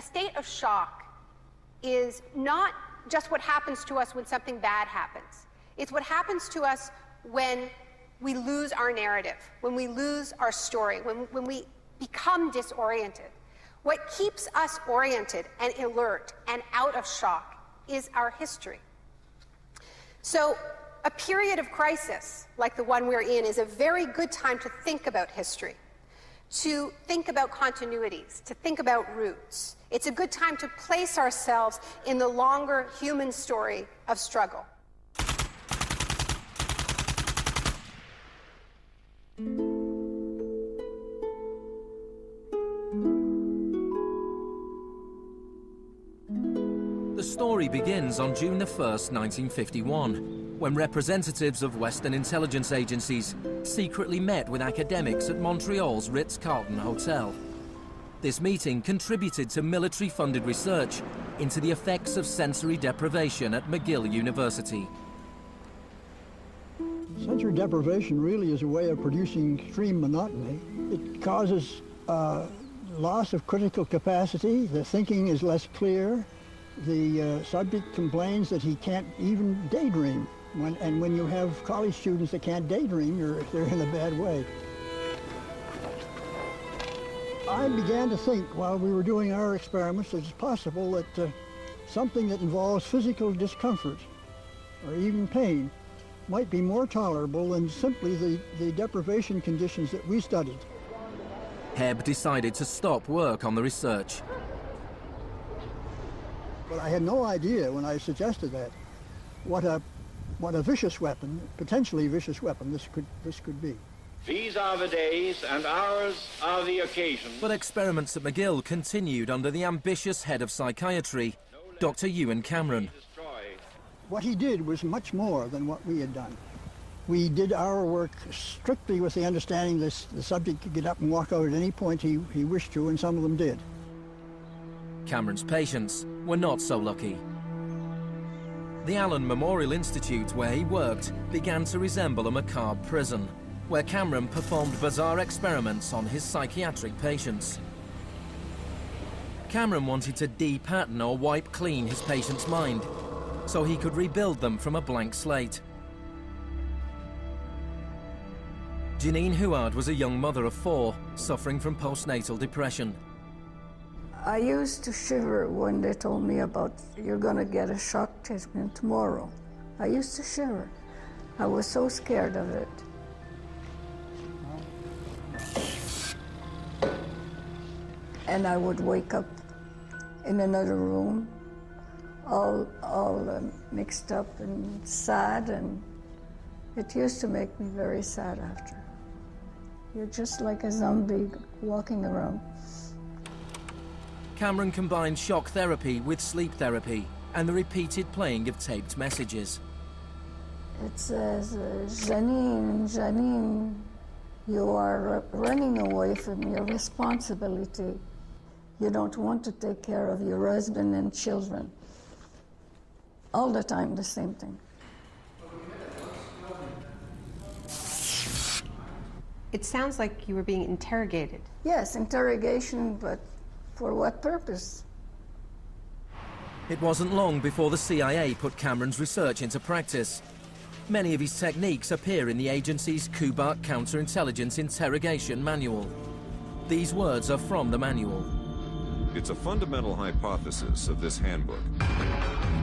state of shock is not just what happens to us when something bad happens. It's what happens to us when we lose our narrative, when we lose our story, when we become disoriented. What keeps us oriented and alert and out of shock is our history. So a period of crisis like the one we're in is a very good time to think about history, to think about continuities, to think about roots. It's a good time to place ourselves in the longer human story of struggle. The story begins on June the 1st, 1951, when representatives of Western intelligence agencies secretly met with academics at Montreal's Ritz-Carlton Hotel. This meeting contributed to military-funded research into the effects of sensory deprivation at McGill University. Sensory deprivation really is a way of producing extreme monotony. It causes loss of critical capacity. The thinking is less clear. The subject complains that he can't even daydream. And when you have college students that can't daydream, they're in a bad way. I began to think while we were doing our experiments that it's possible that something that involves physical discomfort or even pain might be more tolerable than simply the deprivation conditions that we studied. Hebb decided to stop work on the research. But I had no idea when I suggested that what a vicious weapon, potentially vicious weapon, this could be. These are the days and hours are the occasion. But experiments at McGill continued under the ambitious head of psychiatry, Dr. Ewan Cameron. What he did was much more than what we had done. We did our work strictly with the understanding that the subject could get up and walk out at any point he wished to, and some of them did. Cameron's patients were not so lucky. The Allen Memorial Institute, where he worked, began to resemble a macabre prison, where Cameron performed bizarre experiments on his psychiatric patients. Cameron wanted to de-pattern or wipe clean his patient's mind, so he could rebuild them from a blank slate. Janine Huard was a young mother of 4, suffering from postnatal depression. I used to shiver when they told me about, you're going to get a shock treatment tomorrow. I used to shiver. I was so scared of it. And I would wake up in another room, all mixed up and sad, and it used to make me very sad after. You're just like a zombie walking around. Cameron combined shock therapy with sleep therapy and the repeated playing of taped messages. It says, Janine, Janine, you are running away from your responsibility. You don't want to take care of your husband and children. All the time, the same thing. It sounds like you were being interrogated. Yes, interrogation, but for what purpose? It wasn't long before the CIA put Cameron's research into practice. Many of his techniques appear in the agency's Kubark Counterintelligence Interrogation Manual. These words are from the manual. It's a fundamental hypothesis of this handbook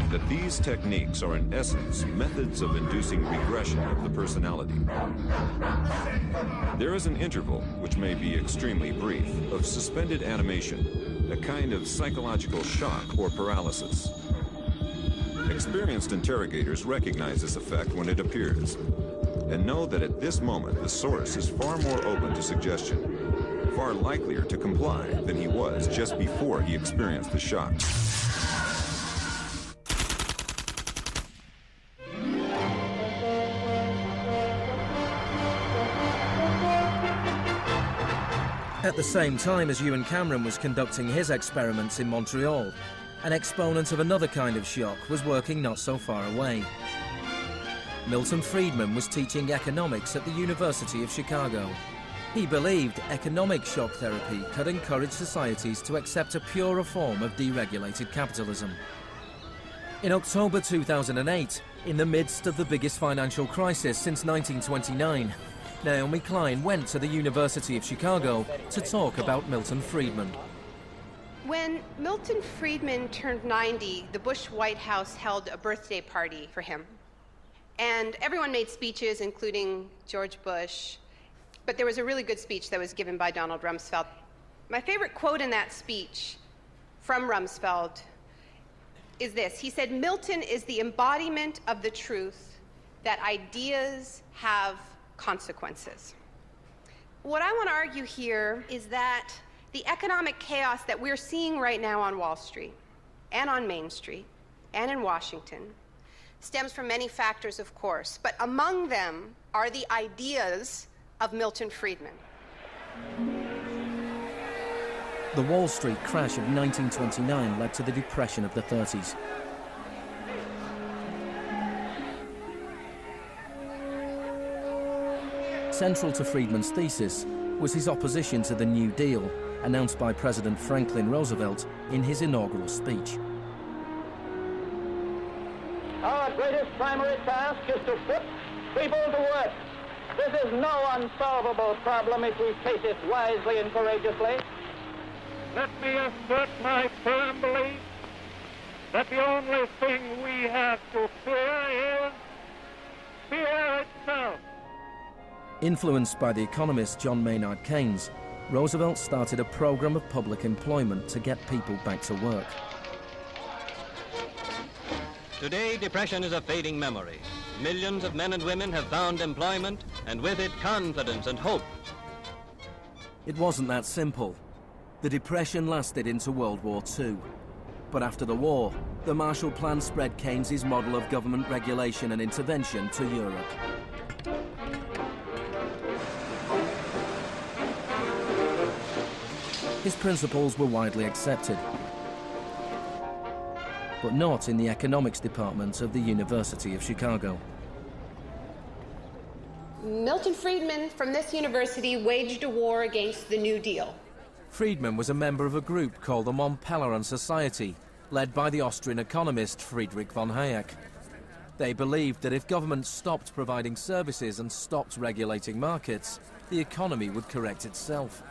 that these techniques are in essence methods of inducing regression of the personality. There is an interval, which may be extremely brief, of suspended animation, a kind of psychological shock or paralysis. Experienced interrogators recognize this effect when it appears and know that at this moment the source is far more open to suggestion, far likelier to comply than he was just before he experienced the shock. At the same time as Ewan Cameron was conducting his experiments in Montreal, an exponent of another kind of shock was working not so far away. Milton Friedman was teaching economics at the University of Chicago. He believed economic shock therapy could encourage societies to accept a purer form of deregulated capitalism. In October 2008, in the midst of the biggest financial crisis since 1929, Naomi Klein went to the University of Chicago to talk about Milton Friedman. When Milton Friedman turned 90, the Bush White House held a birthday party for him. And everyone made speeches, including George Bush. But there was a really good speech that was given by Donald Rumsfeld. My favorite quote in that speech from Rumsfeld is this. He said, "Milton is the embodiment of the truth that ideas have consequences." What I want to argue here is that the economic chaos that we're seeing right now on Wall Street and on Main Street and in Washington stems from many factors, of course, but among them are the ideas of Milton Friedman. The Wall Street crash of 1929 led to the Depression of the 30s. Central to Friedman's thesis was his opposition to the New Deal, announced by President Franklin Roosevelt in his inaugural speech. Our greatest primary task is to put people to work. This is no unsolvable problem if we face it wisely and courageously. Let me assert my firm belief that the only thing we have to fear is fear itself. Influenced by the economist John Maynard Keynes, Roosevelt started a program of public employment to get people back to work. Today, depression is a fading memory. Millions of men and women have found employment, and with it, confidence and hope. It wasn't that simple. The Depression lasted into World War II. But after the war, the Marshall Plan spread Keynes's model of government regulation and intervention to Europe. His principles were widely accepted, but not in the economics department of the University of Chicago. Milton Friedman from this university waged a war against the New Deal. Friedman was a member of a group called the Mont Pelerin Society, led by the Austrian economist Friedrich von Hayek. They believed that if governments stopped providing services and stopped regulating markets, the economy would correct itself.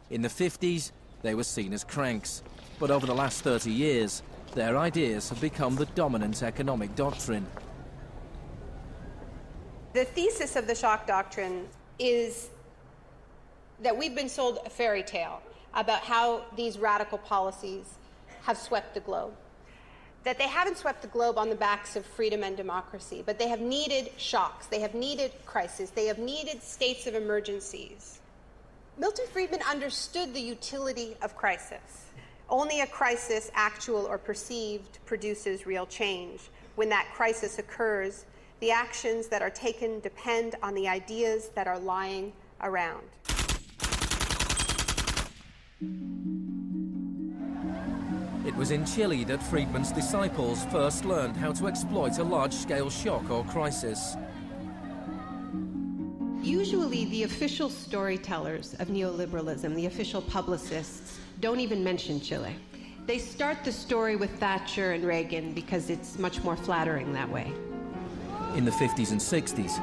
In the 50s, they were seen as cranks, but over the last 30 years, their ideas have become the dominant economic doctrine. The thesis of the shock doctrine is that we've been sold a fairy tale about how these radical policies have swept the globe. That they haven't swept the globe on the backs of freedom and democracy, but they have needed shocks, they have needed crises, they have needed states of emergencies. Milton Friedman understood the utility of crisis. Only a crisis, actual or perceived, produces real change. When that crisis occurs, the actions that are taken depend on the ideas that are lying around. It was in Chile that Friedman's disciples first learned how to exploit a large-scale shock or crisis. Usually the official storytellers of neoliberalism, the official publicists, don't even mention Chile. They start the story with Thatcher and Reagan because it's much more flattering that way. In the 50s and 60s,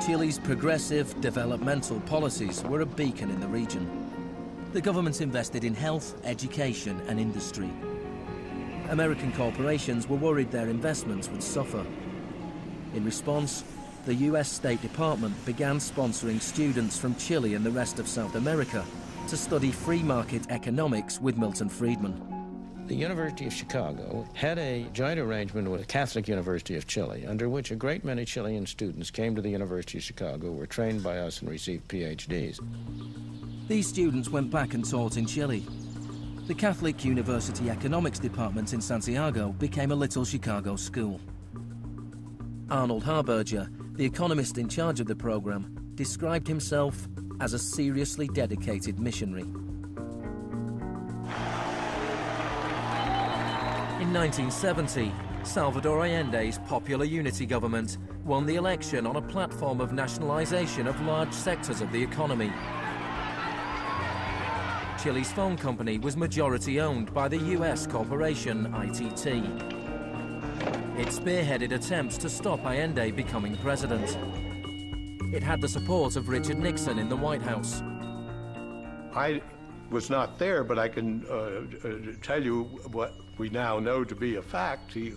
Chile's progressive developmental policies were a beacon in the region. The government invested in health, education and industry. American corporations were worried their investments would suffer. In response, the US State Department began sponsoring students from Chile and the rest of South America to study free market economics with Milton Friedman. The University of Chicago had a joint arrangement with the Catholic University of Chile, under which a great many Chilean students came to the University of Chicago, were trained by us, and received PhDs. These students went back and taught in Chile. The Catholic University Economics Department in Santiago became a little Chicago school. Arnold Harberger, the economist in charge of the program, described himself as a seriously dedicated missionary. In 1970, Salvador Allende's Popular Unity government won the election on a platform of nationalization of large sectors of the economy. Chile's phone company was majority owned by the US corporation ITT. It spearheaded attempts to stop Allende becoming president. It had the support of Richard Nixon in the White House. I was not there, but I can tell you what we now know to be a fact. He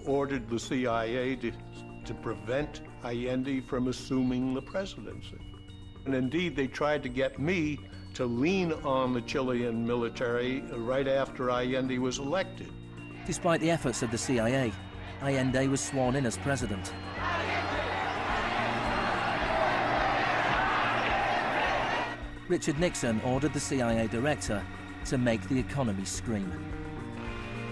ordered the CIA to prevent Allende from assuming the presidency. And indeed, they tried to get me to lean on the Chilean military right after Allende was elected. Despite the efforts of the CIA, Allende was sworn in as president. Richard Nixon ordered the CIA director to make the economy scream.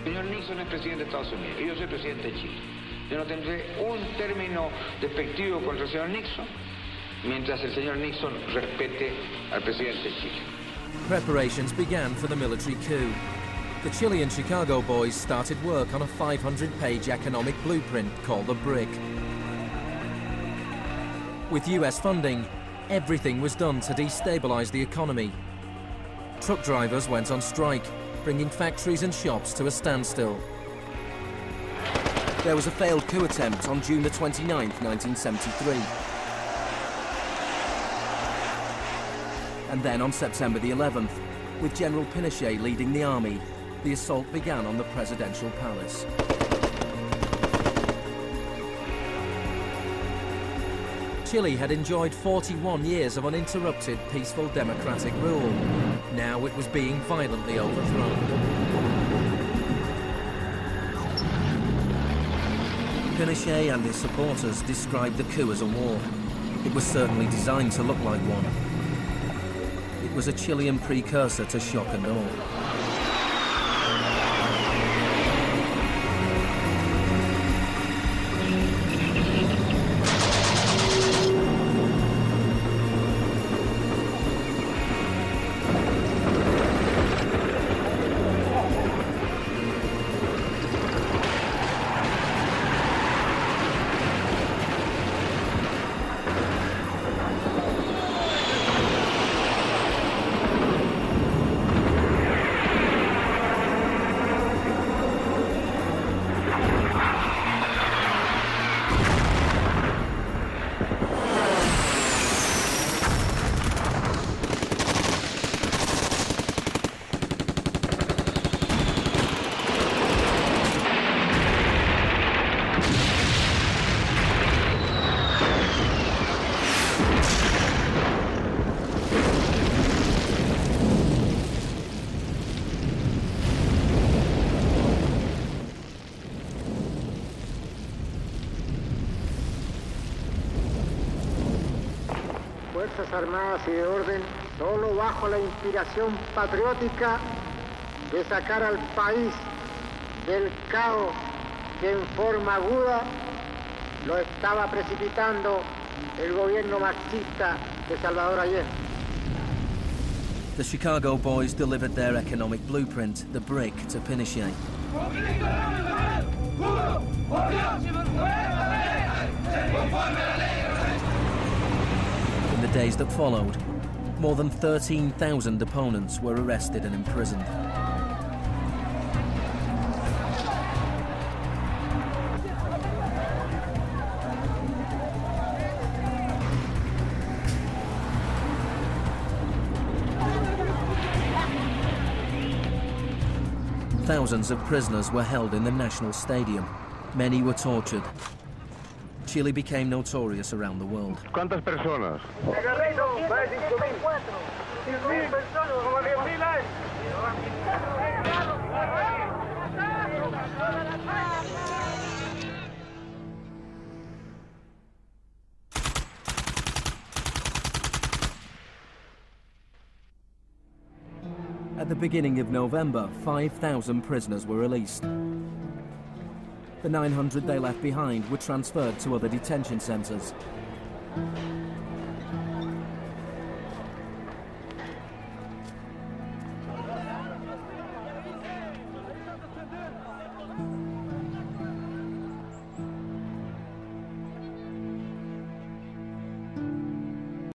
Señor Nixon es presidente de Estados Unidos y yo soy presidente de Chile. Yo no tendré un término despectivo contra el señor Nixon mientras el señor Nixon respete al presidente de Chile. Preparations began for the military coup. The Chilean Chicago boys started work on a 500-page economic blueprint called the BRIC. With US funding, everything was done to destabilize the economy. Truck drivers went on strike, bringing factories and shops to a standstill. There was a failed coup attempt on June the 29th, 1973. And then on September the 11th, with General Pinochet leading the army, the assault began on the presidential palace. Chile had enjoyed 41 years of uninterrupted, peaceful democratic rule. Now it was being violently overthrown. Pinochet and his supporters described the coup as a war. It was certainly designed to look like one. It was a Chilean precursor to shock and awe. Fuerzas Armadas y de Orden, solo bajo la inspiración patriótica de sacar al país del caos que en forma aguda lo estaba precipitando el gobierno marxista de Salvador Allende. The Chicago boys delivered their economic blueprint, the BRIC, to Pinochet. In the days that followed, more than 13,000 opponents were arrested and imprisoned. Thousands of prisoners were held in the National Stadium. Many were tortured. Chile became notorious around the world. ¿Cuántas personas? At the beginning of November, 5,000 prisoners were released. The 900 they left behind were transferred to other detention centres.